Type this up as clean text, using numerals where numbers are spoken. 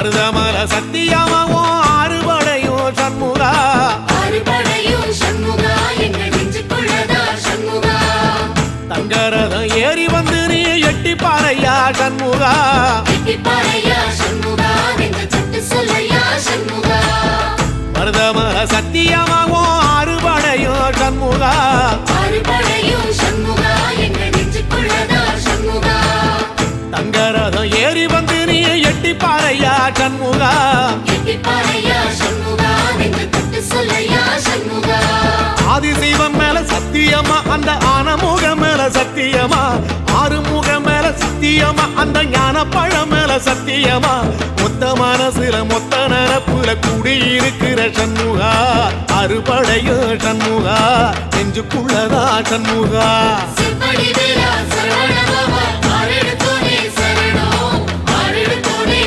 மருதமல சத்தியமாவும் ஆறுபடையும் சண்முகா தங்கரதம் ஏறி வந்து நீ எட்டி பாறையா சண்முகா மருதமல சத்தியமாவும் ஆறுபடையும் சண்முகா தங்கரதம் ஏறி வந்து நீ எட்டி பாறையா சண்முகா ஆதிசைவம் மேல சத்தியமா அந்த ஆனமுகம் மேல சத்தியமா ஆறுமுகம் மேல சத்தியமா அந்த ஞான பழம் மேல சத்தியமா மொத்த மனசுல மொத்த நரப்புல குடியிருக்கிற சண்முகா அறுபடையும் சண்முகா நெஞ்சுக்குள்ளதா சண்முகா